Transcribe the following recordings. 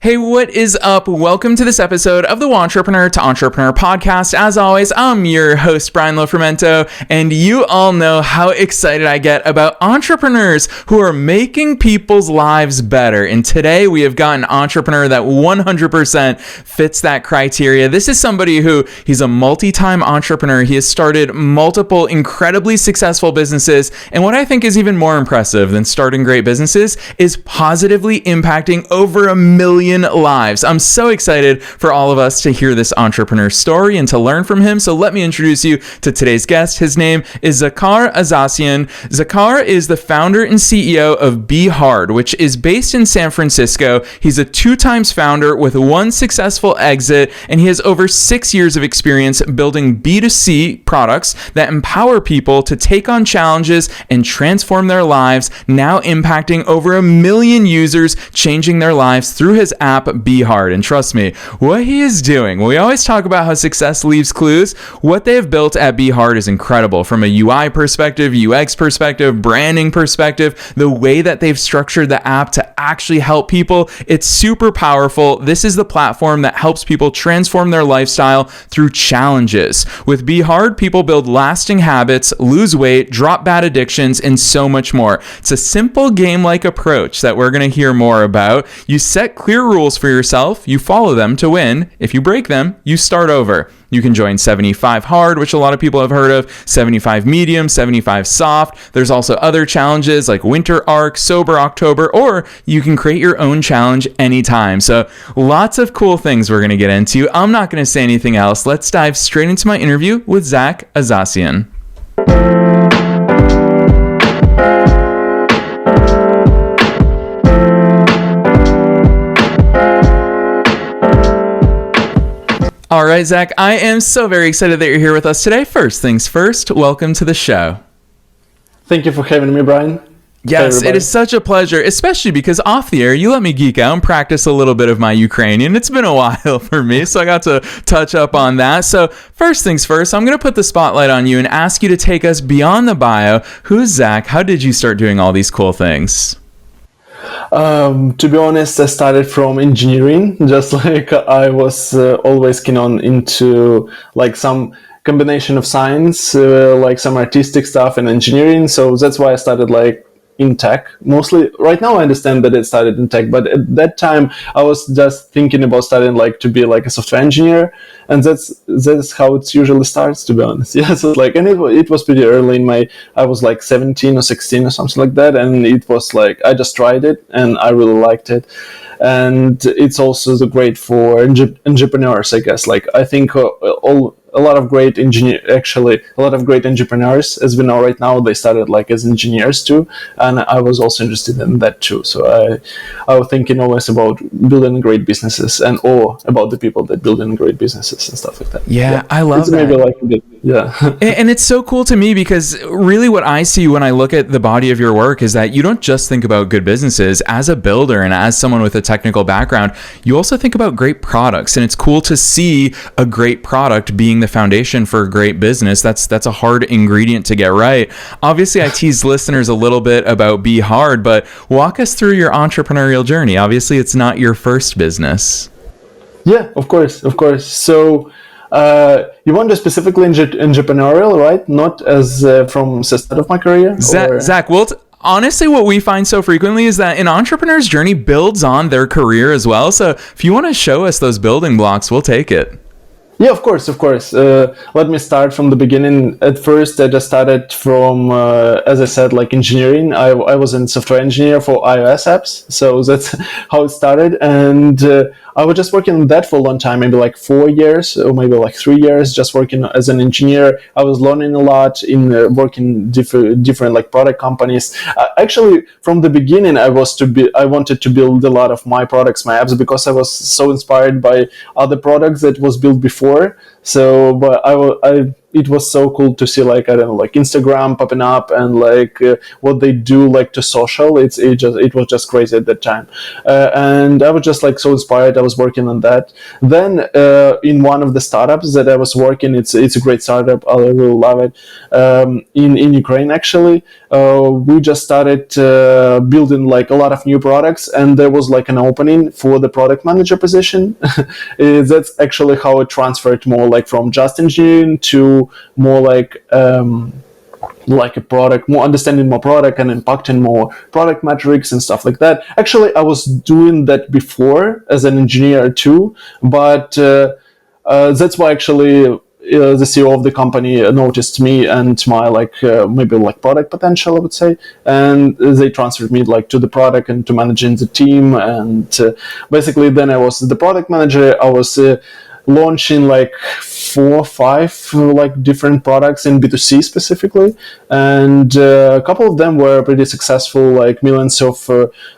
Hey, what is up? Welcome to this episode of the Wantrepreneur to Entrepreneur podcast. As always, I'm your host, Brian Lofrumento, and you all know how excited I get about entrepreneurs who are making people's lives better. And today we have got an entrepreneur that 100% fits that criteria. This is somebody who, he's a multi-time entrepreneur. He has started multiple incredibly successful businesses. And what I think is even more impressive than starting great businesses is positively impacting over 1 million lives. I'm so excited for all of us to hear this entrepreneur story and to learn from him. So let me introduce you to today's guest. His name is Zakhar Azatian. Zakhar is the founder and CEO of BeHard, which is based in San Francisco. He's a 2-time founder with 1 successful exit, and he has over 6 years of experience building B2C products that empower people to take on challenges and transform their lives, now impacting over 1 million users, changing their lives through his app BeHard. And trust me, what he is doing, we always talk about how success leaves clues. What they have built at BeHard is incredible from a UI perspective, UX perspective, branding perspective, the way that they've structured the app to actually help people. It's super powerful. This is the platform that helps people transform their lifestyle through challenges. With BeHard, people build lasting habits, lose weight, drop bad addictions, and so much more. It's a simple game-like approach that we're going to hear more about. You set clear rules for yourself, you follow them to win. If you break them, you start over. You can join 75 hard, which a lot of people have heard of, 75 medium, 75 soft. There's also other challenges like winter arc, sober October, or you can create your own challenge anytime. So lots of cool things we're going to get into. I'm not going to say anything else. Let's dive straight into my interview with Zakhar Azatian. All right, Zach, I am so very excited that you're here with us today. First things first, welcome to the show. Thank you for having me, Brian. Yes, it is such a pleasure, especially because off the air, you let me geek out and practice a little bit of my Ukrainian. It's been a while for me, so I got to touch up on that. So first things first, I'm going to put the spotlight on you and ask you to take us beyond the bio. Who's Zach? How did you start doing all these cool things? To be honest, I started from engineering, just like I was always keen on into like some combination of science, like some artistic stuff and engineering. So that's why I started like in tech mostly. Right now I understand that it started in tech, but at that time I was just thinking about studying like to be like a software engineer, and that's how it usually starts, to be honest. Yeah, so like, and it was pretty early in my, I was like 17 or 16 or something like that, and it was like I just tried it and I really liked it. And it's also great for entrepreneurs, I guess. Like I think a lot of great entrepreneurs, as we know right now, they started like as engineers too, and I was also interested in that too. So I was thinking always about building great businesses and or about the people that build great businesses and stuff like that. Yeah. I love it's that. Maybe like a bit, yeah. And it's so cool to me because really what I see when I look at the body of your work is that you don't just think about good businesses. As a builder and as someone with a technical background, you also think about great products, and it's cool to see a great product being the foundation for a great business. That's a hard ingredient to get right. Obviously, I teased listeners a little bit about BeHard, but walk us through your entrepreneurial journey. Obviously, it's not your first business. Yeah, of course. So you want to specifically entrepreneurial, right? Not as from the start of my career? Zach, honestly, what we find so frequently is that an entrepreneur's journey builds on their career as well. So if you want to show us those building blocks, we'll take it. Yeah, of course. Let me start from the beginning. At first, I just started from, as I said, like engineering. I was a software engineer for iOS apps. So that's how it started. And I was just working on that for a long time, maybe like 4 years or maybe like 3 years, just working as an engineer. I was learning a lot in working different like product companies. Actually, from the beginning, I wanted to build a lot of my products, my apps, because I was so inspired by other products that was built before. So, but it was so cool to see like, I don't know, like Instagram popping up and like what they do like to social. It was just crazy at that time, and I was just like so inspired. I was working on that. Then in one of the startups that I was working, it's a great startup. I really love it. In Ukraine actually, we just started building like a lot of new products, and there was like an opening for the product manager position. That's actually how it transferred more like from just engineering to more like a product, more understanding more product and impacting more product metrics and stuff like that. Actually, I was doing that before as an engineer too, but that's why actually the CEO of the company noticed me and my like maybe like product potential, I would say, and they transferred me like to the product and to managing the team. And basically, then I was the product manager. I was launching like 4 or 5 like different products in B2C specifically, and a couple of them were pretty successful, like millions of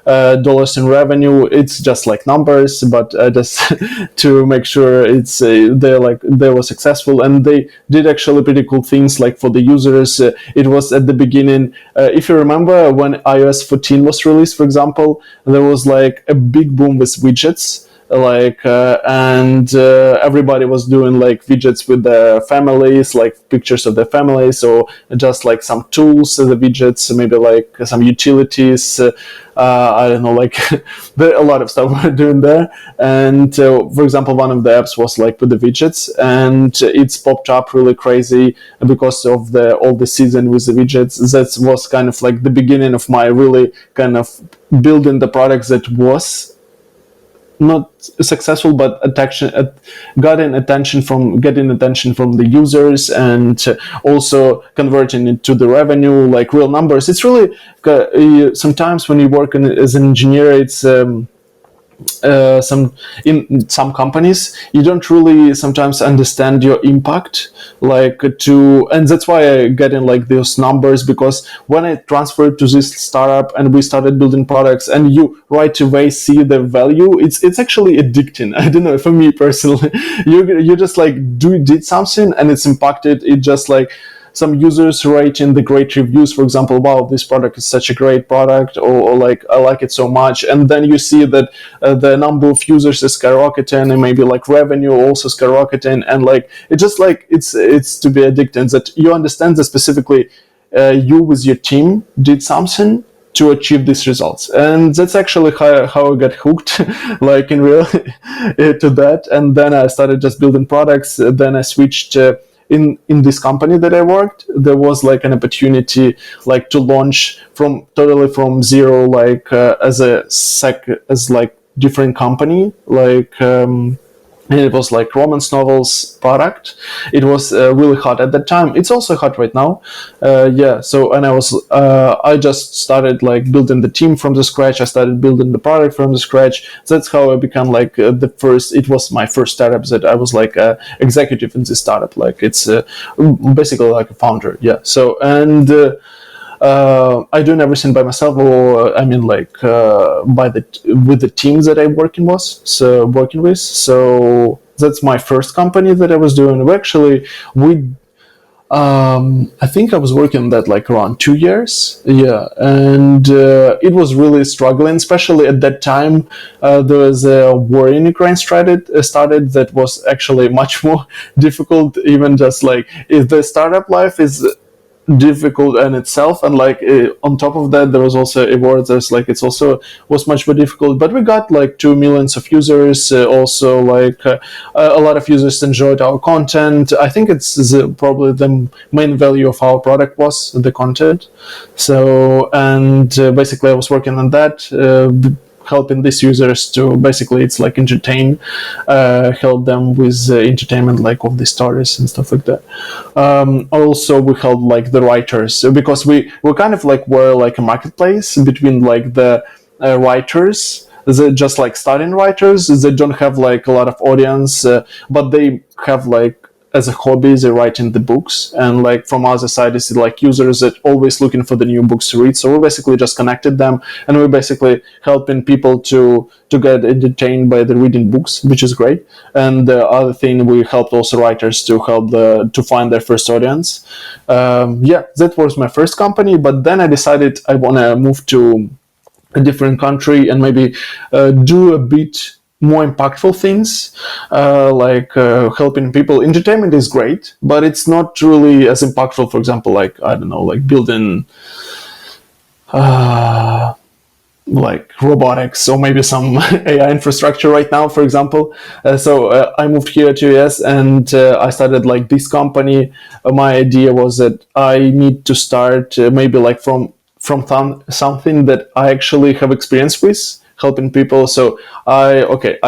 dollars in revenue. It's just like numbers, but just to make sure it's they were successful, and they did actually pretty cool things like for the users. It was at the beginning, if you remember when iOS 14 was released, for example, there was like a big boom with widgets, like and everybody was doing like widgets with their families, like pictures of their families, or just like some tools, the widgets, maybe like some utilities, I don't know, like there a lot of stuff we're doing there. And for example, one of the apps was like with the widgets, and it's popped up really crazy because of all the season with the widgets. That was kind of like the beginning of my really kind of building the products that was not successful, but getting attention from the users, and also converting it to the revenue, like real numbers. It's really sometimes when you work as an engineer, it's in some companies you don't really sometimes understand your impact, and that's why I get in like those numbers, because when I transferred to this startup and we started building products and you right away see the value, it's actually addicting. I don't know, for me personally, you just like did something and it's impacted. It just like some users writing the great reviews, for example, wow, this product is such a great product, or like I like it so much, and then you see that the number of users is skyrocketing, and maybe like revenue also skyrocketing, and like it just like it's to be addicted, that you understand that specifically you with your team did something to achieve these results. And that's actually how I got hooked like in real to that. And then I started just building products. Then I switched in this company that I worked, there was like an opportunity like to launch totally from zero, like as like different company, like and it was like romance novels product. It was really hot at that time. It's also hot right now. So, and I just started like building the team from the scratch. I started building the product from the scratch. That's how I became like it was my first startup that I was like executive in this startup. Like it's basically like a founder. Yeah. So, and I doing everything by myself, or I mean, like with the teams that I'm working with. So that's my first company that I was doing. I think I was working on that like around 2 years. Yeah, and it was really struggling, especially at that time. There was a war in Ukraine started that was actually much more difficult. Even just like if the startup life is difficult in itself, and like on top of that there was also a war. There's like it's also was much more difficult, but we got like 2 million of users. Also like a lot of users enjoyed our content. I think it's probably the main value of our product was the content. So, and basically I was working on that, helping these users to basically it's like entertain, help them with entertainment, like of the stories and stuff like that. Also we helped like the writers, because we kind of like were like a marketplace between like the writers, just like starting writers that don't have like a lot of audience, but they have like as a hobby, they're writing the books, and like from other side is like users that always looking for the new books to read. So we basically just connected them, and we're basically helping people to get entertained by the reading books, which is great. And the other thing, we helped also writers to help to find their first audience. That was my first company, but then I decided I want to move to a different country and maybe do a bit more impactful things, like helping people. Entertainment is great, but it's not really as impactful. For example, like, I don't know, like building like robotics or maybe some AI infrastructure right now, for example. So I moved here to US, and I started like this company. My idea was that I need to start maybe like from something that I actually have experience with, helping people. So I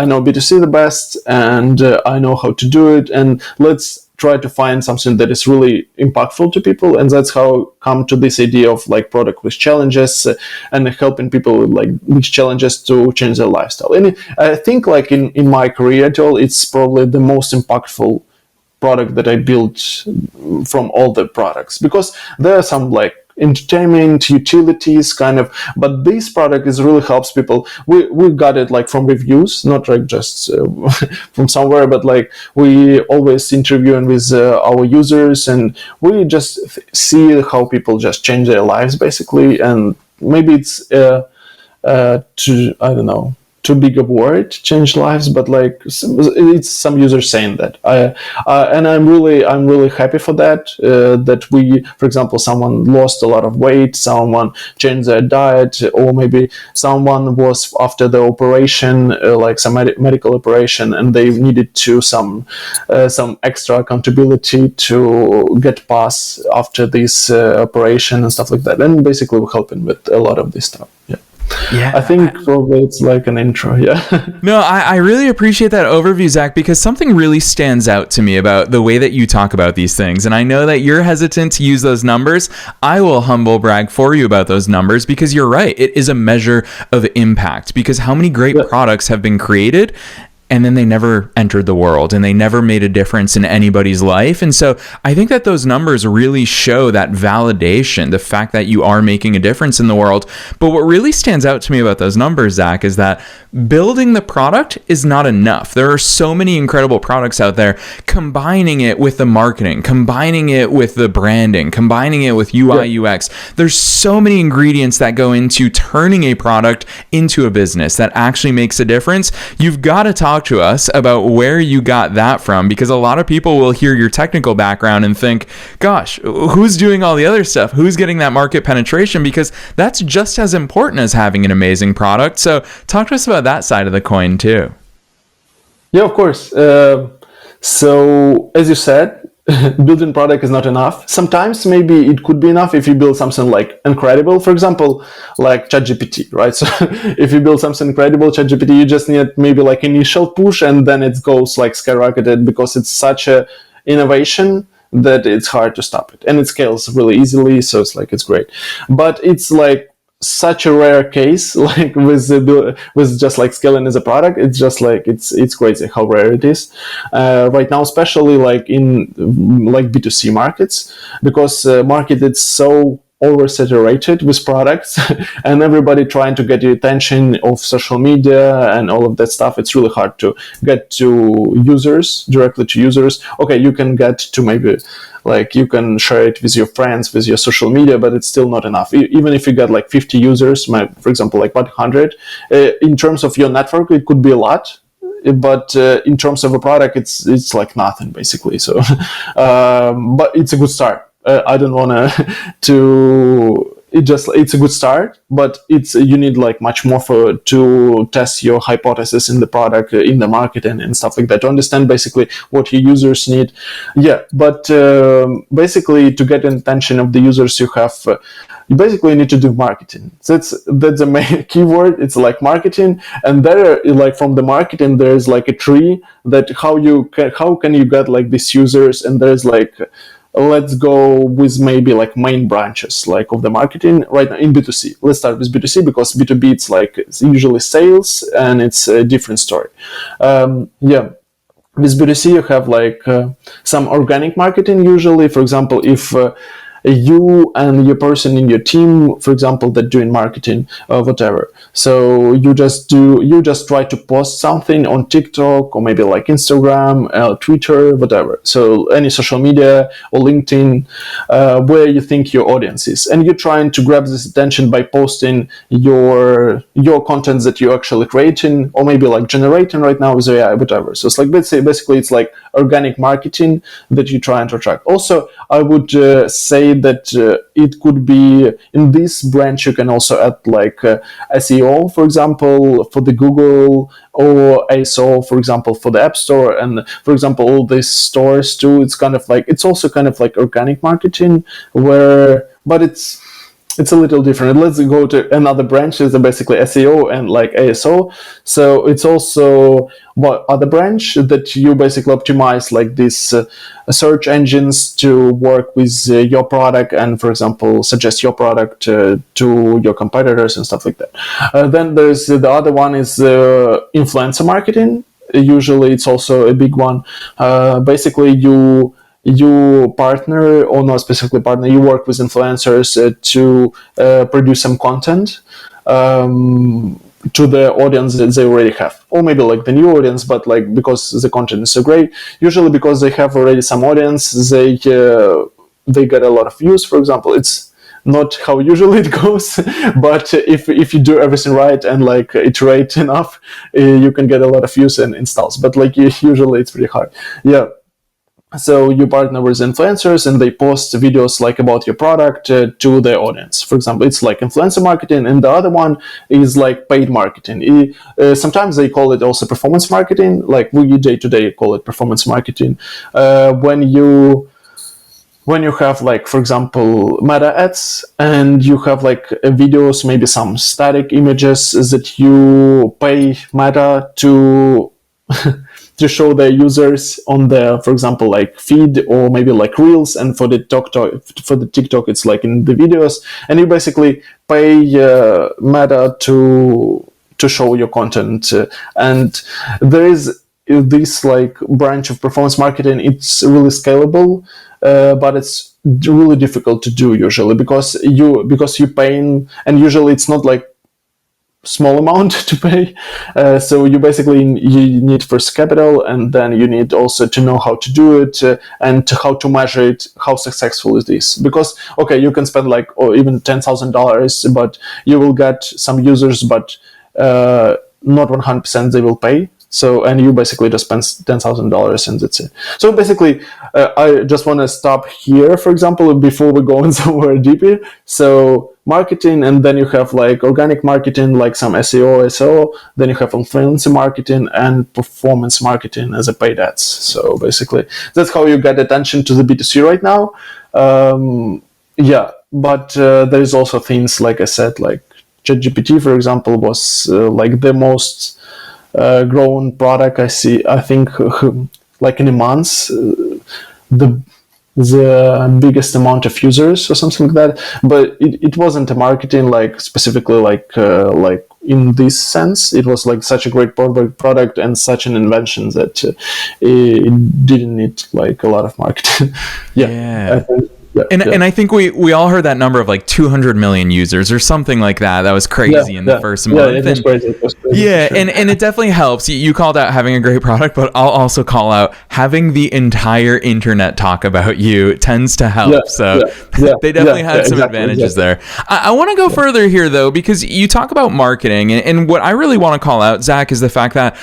know B2C the best, and I know how to do it, and let's try to find something that is really impactful to people. And that's how I come to this idea of like product with challenges, and helping people with like these challenges to change their lifestyle. And I think like in my career at all, it's probably the most impactful product that I built from all the products, because there are some like entertainment utilities kind of, but this product is really helps people. We got it like from reviews, not like just from somewhere, but like we always interviewing with our users, and we just see how people just change their lives basically. And maybe it's I don't know, too big a word, change lives, but like it's some users saying that. And I'm really happy for that. That we, for example, someone lost a lot of weight, someone changed their diet, or maybe someone was after the operation, like some medical operation, and they needed to some extra accountability to get past after this operation and stuff like that. And basically, we're helping with a lot of this stuff. Yeah, I think probably it's like an intro. Yeah. No, I really appreciate that overview, Zach, because something really stands out to me about the way that you talk about these things. And I know that you're hesitant to use those numbers. I will humble brag for you about those numbers, because you're right. It is a measure of impact, because how many great products have been created and then they never entered the world, and they never made a difference in anybody's life. And so I think that those numbers really show that validation, the fact that you are making a difference in the world. But what really stands out to me about those numbers, Zach, is that building the product is not enough. There are so many incredible products out there. Combining it with the marketing, combining it with the branding, combining it with UI, UX. There's so many ingredients that go into turning a product into a business that actually makes a difference. You've got to talk to us about where you got that from, because a lot of people will hear your technical background and think, gosh, who's doing all the other stuff? Who's getting that market penetration? Because that's just as important as having an amazing product. So talk to us about that side of the coin too. Yeah, of course. So as you said, building product is not enough. Sometimes maybe it could be enough if you build something like incredible, for example, like ChatGPT, right? So if you build something incredible, ChatGPT, you just need maybe like initial push, and then it goes like skyrocketed, because it's such a innovation that it's hard to stop it, and it scales really easily. So it's like, it's great, but it's like such a rare case, like with just like scaling as a product. It's just like it's crazy how rare it is right now, especially like in like B2C markets, because market is so oversaturated with products and everybody trying to get the attention of social media and all of that stuff. It's really hard to get to users, directly to users. Okay, you can get to maybe like you can share it with your friends, with your social media, but it's still not enough. Even if you get like 50 users, for example, like 100, in terms of your network, it could be a lot. But in terms of a product, it's like nothing basically. So, but it's a good start. I don't want to. It's a good start, but you need like much more to test your hypothesis in the product, in the market, and stuff like that, to understand basically what your users need. Yeah, but basically to get the attention of the users, you basically need to do marketing. That's the main keyword. It's like marketing, and there, like from the marketing, there's like a tree that how can you get like these users, and there's like. Let's go with maybe like main branches like of the marketing right now in B2C. Let's start with B2C, because B2B it's usually sales, and it's a different story. with B2C, you have like some organic marketing usually. For example, if you and your person in your team, for example, that doing marketing or whatever. So you just try to post something on TikTok or maybe like Instagram, Twitter, whatever. So any social media or LinkedIn, where you think your audience is, and you're trying to grab this attention by posting your content that you're actually creating or maybe like generating right now with AI, whatever. So it's like basically it's like organic marketing that you try and attract. Also, I would say that it could be in this branch you can also add like SEO, for example, for the Google, or ASO, for example, for the App Store, and for example all these stores too. It's also kind of like organic marketing, but it's a little different. Let's go to another branch, is basically SEO and like ASO. So it's also what other branch that you basically optimize like these search engines to work with your product and, for example, suggest your product to your competitors and stuff like that. Then there's the other one is influencer marketing. Usually it's also a big one. Basically you partner, or not specifically partner, you work with influencers to produce some content to the audience that they already have, or maybe like the new audience, but like because the content is so great, usually because they have already some audience, they get a lot of views, for example. It's not how usually it goes, but if you do everything right and like iterate enough, you can get a lot of views and installs, but like usually it's pretty hard. So you partner with influencers and they post videos like about your product to their audience. For example, it's like influencer marketing, and the other one is like paid marketing. Sometimes they call it also performance marketing, like we day-to-day call it performance marketing. When you have like, for example, meta ads, and you have like videos, maybe some static images that you pay Meta to to show their users on their, for example, like feed or maybe like reels, and for the TikTok it's like in the videos, and you basically pay Meta to show your content, and there is this like branch of performance marketing. It's really scalable, but it's really difficult to do usually because you paying, and usually it's not like small amount to pay, so you need first capital, and then you need also to know how to do it and how to measure it, how successful is this, because okay, you can spend like even $10,000, but you will get some users, but not 100% they will pay. So, and you basically just spend $10,000 and that's it. So basically, I just want to stop here, for example, before we go in somewhere deeper. So marketing, and then you have like organic marketing, like some SEO, SEO. Then you have influencer marketing and performance marketing as a paid ads. So basically, that's how you get attention to the B2C right now. But there is also things, like I said, like ChatGPT, for example, was like the most grown product I think like in a month, the biggest amount of users or something like that, but it wasn't a marketing like specifically like in this sense. It was like such a great product and such an invention that it didn't need like a lot of marketing. I think. And I think we all heard that number of like 200 million users or something like that. That was crazy in the first month. It was crazy. Yeah, and it definitely helps. You called out having a great product, but I'll also call out having the entire internet talk about you tends to help. They definitely had some advantages there. I want to go further here though, because you talk about marketing, and what I really want to call out, Zach, is the fact that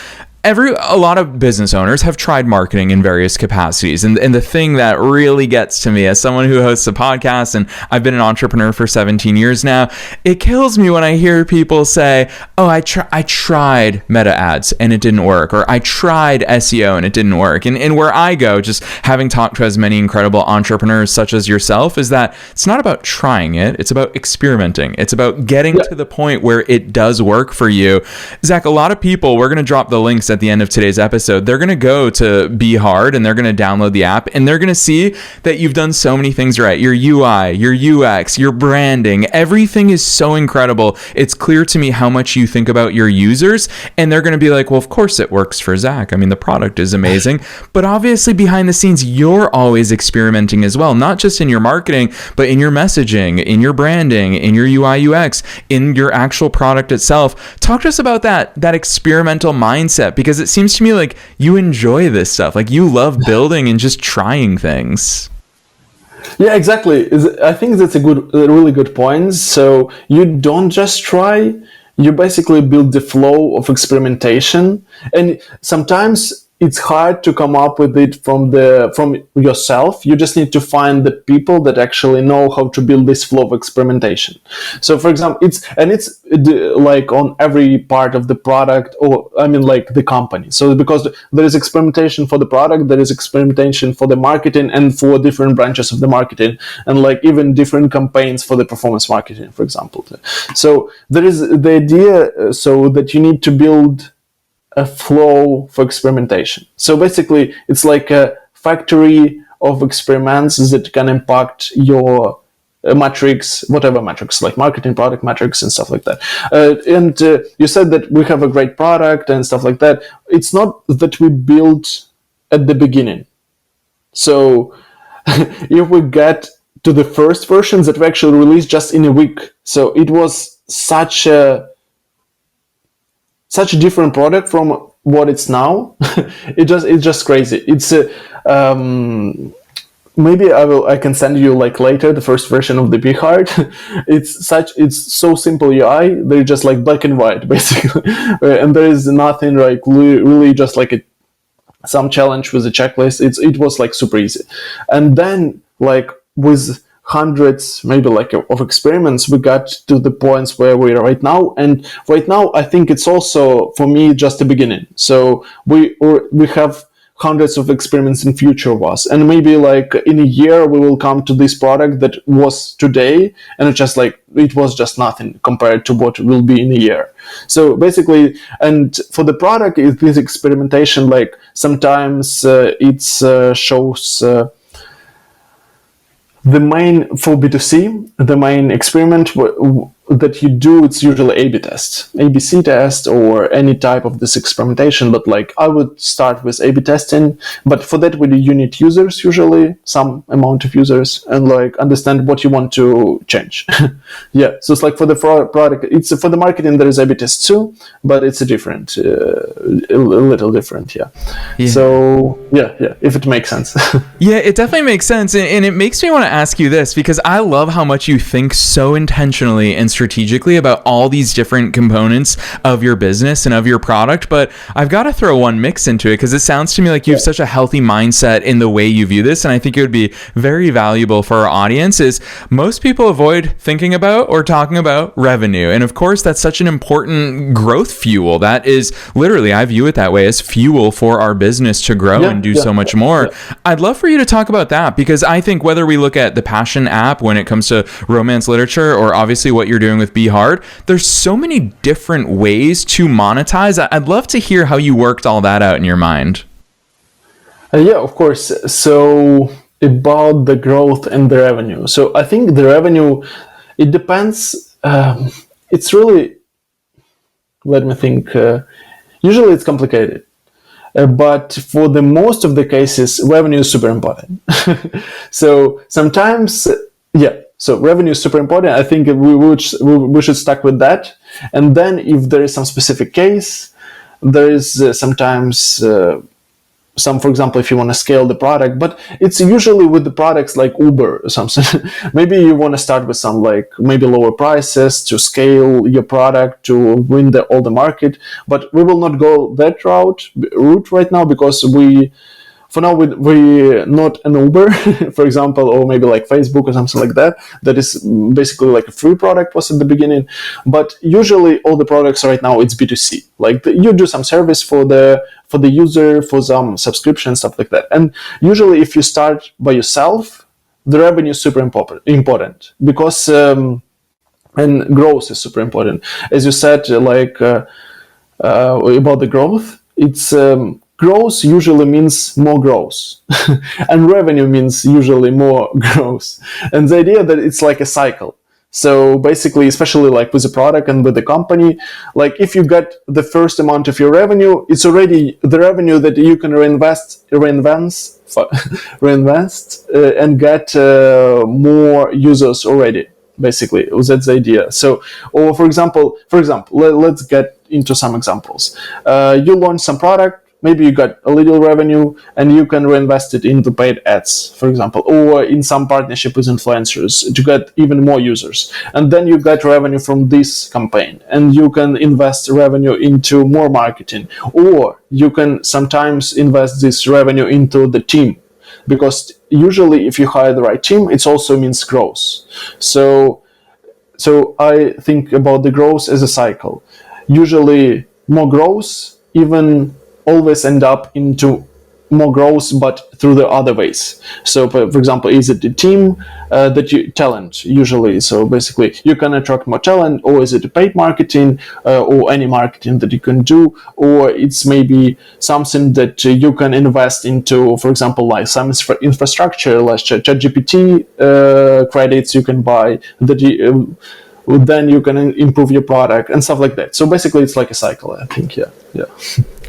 a lot of business owners have tried marketing in various capacities. And the thing that really gets to me as someone who hosts a podcast, and I've been an entrepreneur for 17 years now, it kills me when I hear people say, oh, I tried meta ads and it didn't work, or I tried SEO and it didn't work. And where I go, just having talked to as many incredible entrepreneurs such as yourself, is that it's not about trying it, it's about experimenting. It's about getting to the point where it does work for you. Zach, a lot of people, we're going to drop the links at the end of today's episode, they're going to go to BeHard and they're going to download the app, and they're going to see that you've done so many things right. Your UI, your UX, your branding, everything is so incredible. It's clear to me how much you think about your users, and they're going to be like, well, of course it works for Zach. I mean, the product is amazing, but obviously behind the scenes, you're always experimenting as well, not just in your marketing, but in your messaging, in your branding, in your UI, UX, in your actual product itself. Talk to us about that experimental mindset, because it seems to me like you enjoy this stuff. Like you love building and just trying things. Yeah, exactly. I think that's a really good point. So you don't just try, you basically build the flow of experimentation. And sometimes it's hard to come up with it from yourself. You just need to find the people that actually know how to build this flow of experimentation. So for example, it's like on every part of the product, or I mean like the company. So because there is experimentation for the product, there is experimentation for the marketing and for different branches of the marketing, and like even different campaigns for the performance marketing, for example. So there is the idea so that you need to build a flow for experimentation. So basically, it's like a factory of experiments that can impact your metrics, whatever metrics, like marketing, product metrics, and stuff like that. And you said that we have a great product and stuff like that. It's not that we built at the beginning. So if we get to the first versions that we actually released just in a week, so it was such a different product from what it's now. It's just crazy. It's maybe I can send you like later the first version of the BeHard. It's so simple UI. They're just like black and white basically, and there is nothing like really just like some challenge with the checklist. It was like super easy, and then like with hundreds maybe like of experiments, we got to the points where we are right now. And right now I think it's also for me just the beginning. So we have hundreds of experiments in future of us, and maybe like in a year we will come to this product that was today, and it was just nothing compared to what will be in a year. So basically, and for the product, is this experimentation, like sometimes it shows the main, for B2C, the main experiment that you do, it's usually A/B test, ABC test, or any type of this experimentation. But like I would start with A/B testing, but for that you need users, usually some amount of users, and like understand what you want to change. Yeah, so it's like for the product, it's for the marketing there is A/B test too, but it's a different, a little different. Yeah. So yeah, if it makes sense. Yeah, it definitely makes sense, and it makes me want to ask you this, because I love how much you think so intentionally and strategically about all these different components of your business and of your product. But I've got to throw one mix into it, because it sounds to me like you have such a healthy mindset in the way you view this, and I think it would be very valuable for our audience. Is most people avoid thinking about or talking about revenue, and of course that's such an important growth fuel. That is literally, I view it that way, as fuel for our business to grow and do so much more. I'd love for you to talk about that, because I think whether we look at the Passion app when it comes to romance literature, or obviously what you're doing with BeHard, there's so many different ways to monetize. I'd love to hear how you worked all that out in your mind. Yeah, of course. So about the growth and the revenue. So I think the revenue, it depends. It's really, let me think. Usually it's complicated. But for the most of the cases, revenue is super important. So sometimes, so revenue is super important. I think we should start with that. And then if there is some specific case, there is sometimes some, for example, if you want to scale the product, but it's usually with the products like Uber or something. Maybe you want to start with some like maybe lower prices to scale your product to win all the market. But we will not go that route right now, because for now we're not an Uber, for example, or maybe like Facebook or something like that. That is basically like a free product was at the beginning. But usually all the products right now, it's B2C. Like you do some service for the user, for some subscription, stuff like that. And usually if you start by yourself, the revenue is super important, because and growth is super important. As you said, like about the growth, it's growth usually means more growth, and revenue means usually more growth. And the idea that it's like a cycle. So basically, especially like with a product and with the company, like if you get the first amount of your revenue, it's already the revenue that you can reinvest, and get more users already. Basically, that's the idea. So, or for example, let's get into some examples. You launch some product. Maybe you got a little revenue and you can reinvest it into paid ads, for example, or in some partnership with influencers to get even more users. And then you get revenue from this campaign and you can invest revenue into more marketing, or you can sometimes invest this revenue into the team, because usually if you hire the right team, it also means growth. So I think about the growth as a cycle. Usually more growth, even always end up into more growth, but through the other ways. So for example, is it the team that you talent usually? So basically you can attract more talent, or is it paid marketing or any marketing that you can do, or it's maybe something that you can invest into, for example, like some infrastructure like ChatGPT credits you can buy that then you can improve your product and stuff like that. So basically it's like a cycle, I think. Yeah.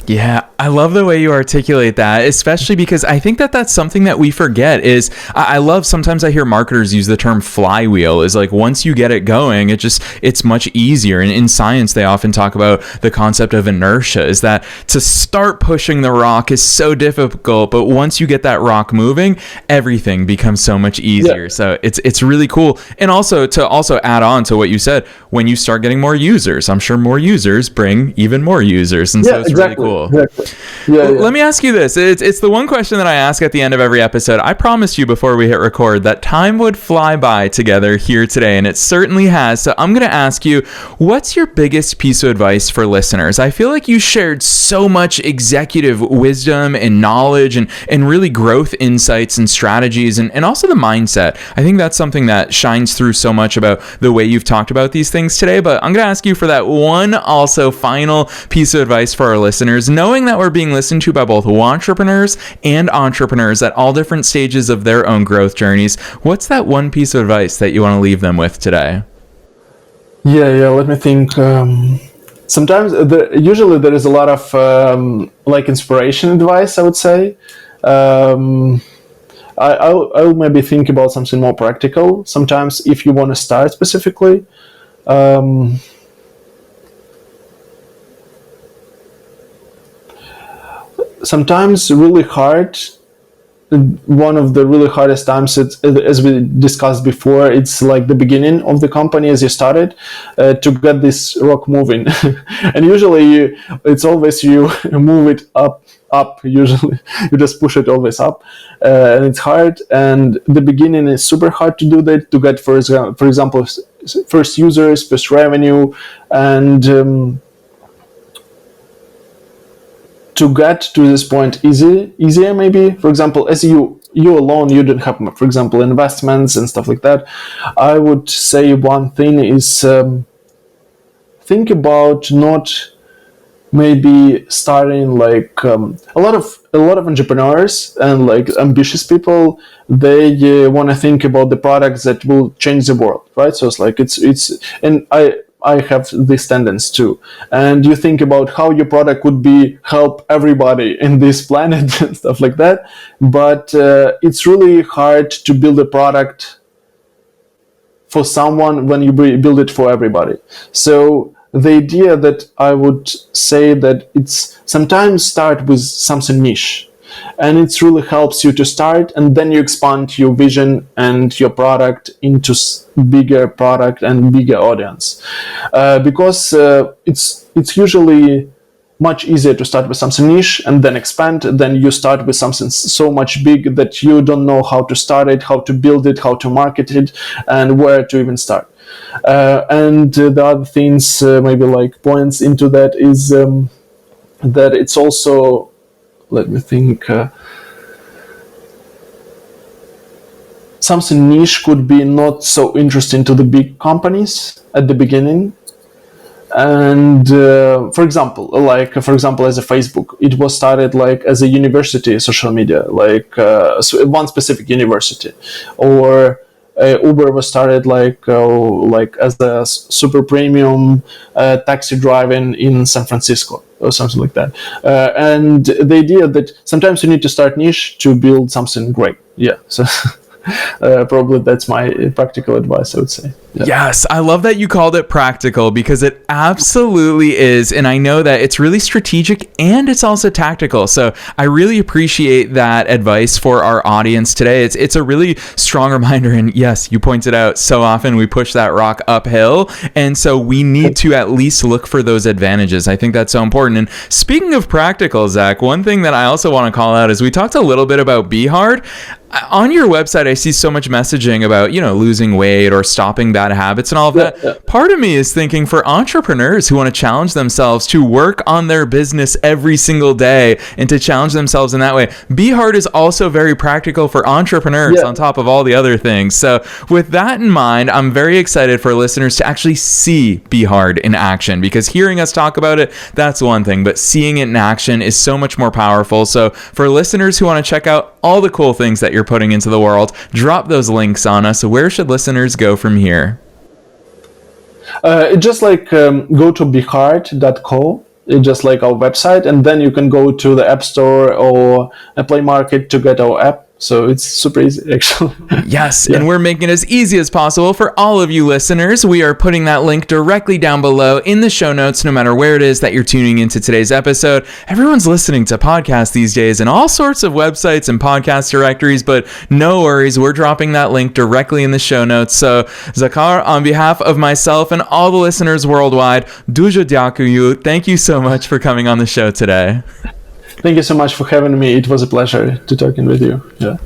Yeah, I love the way you articulate that, especially because I think that that's something that we forget is I love, sometimes I hear marketers use the term flywheel, is like once you get it going, it's much easier. And in science, they often talk about the concept of inertia, is that to start pushing the rock is so difficult, but once you get that rock moving, everything becomes so much easier. Yeah. So it's really cool. And also to add on to what you said, when you start getting more users, I'm sure more users bring even more users. And so it's exactly. Really cool. Exactly. Yeah. Let me ask you this. It's the one question that I ask at the end of every episode. I promised you before we hit record that time would fly by together here today, and it certainly has. So I'm going to ask you, what's your biggest piece of advice for listeners? I feel like you shared so much executive wisdom and knowledge and really growth insights and strategies and also the mindset. I think that's something that shines through so much about the way you've talked about these things today. But I'm going to ask you for that one also final piece of advice for our listeners, knowing that we're being listened to by both entrepreneurs and entrepreneurs at all different stages of their own growth journeys. What's that one piece of advice that you want to leave them with today? Yeah. Let me think. Sometimes, usually there is a lot of like inspiration advice, I would say. I'll maybe think about something more practical. Sometimes if you want to start specifically, sometimes really hard. One of the really hardest times, as we discussed before, it's like the beginning of the company as you started to get this rock moving. And usually it's always you move it up. Usually you just push it always up, and it's hard. And the beginning is super hard to do that, to get, for example, first users, first revenue, and to get to this point easier maybe. For example, as you alone, you don't have, for example, investments and stuff like that. I would say one thing is think about not maybe starting like a lot of entrepreneurs and like ambitious people, they want to think about the products that will change the world, right? So it's like it's and I have this tendency too. And you think about how your product would be help everybody in this planet and stuff like that. But it's really hard to build a product for someone when you build it for everybody. So the idea that I would say that it's sometimes start with something niche. And it really helps you to start, and then you expand your vision and your product into bigger product and bigger audience. Because it's usually much easier to start with something niche and then expand than you start with something so much big that you don't know how to start it, how to build it, how to market it, and where to even start. And the other things, maybe like points into that, is that it's also, let me think, something niche could be not so interesting to the big companies at the beginning, And for example, as a Facebook, it was started like as a university social media, like one specific university, or Uber was started like as a super premium taxi driving in San Francisco or something like that. And the idea that sometimes you need to start niche to build something great. Yeah. So probably that's my practical advice, I would say. Yeah. Yes, I love that you called it practical, because it absolutely is. And I know that it's really strategic and it's also tactical. So I really appreciate that advice for our audience today. It's a really strong reminder. And yes, you pointed out, so often we push that rock uphill. And so we need to at least look for those advantages. I think that's so important. And speaking of practical, Zach, one thing that I also want to call out is we talked a little bit about BeHard. On your website, I see so much messaging about, losing weight or stopping bad habits and all of that. Yeah. Part of me is thinking, for entrepreneurs who want to challenge themselves to work on their business every single day and to challenge themselves in that way, BeHard is also very practical for entrepreneurs on top of all the other things. So with that in mind, I'm very excited for listeners to actually see BeHard in action, because hearing us talk about it, that's one thing, but seeing it in action is so much more powerful. So for listeners who want to check out all the cool things that you're putting into the world, drop those links on us. Where should listeners go from here? Just like go to BeHard.co. It's just like our website, and then you can go to the App Store or Play Market to get our app. So it's super easy, actually. Yes, and we're making it as easy as possible for all of you listeners. We are putting that link directly down below in the show notes, no matter where it is that you're tuning into today's episode. Everyone's listening to podcasts these days and all sorts of websites and podcast directories, but no worries, we're dropping that link directly in the show notes. So, Zakhar, on behalf of myself and all the listeners worldwide, дуже дякую. Thank you so much for coming on the show today. Thank you so much for having me. It was a pleasure to talking with you. Yeah.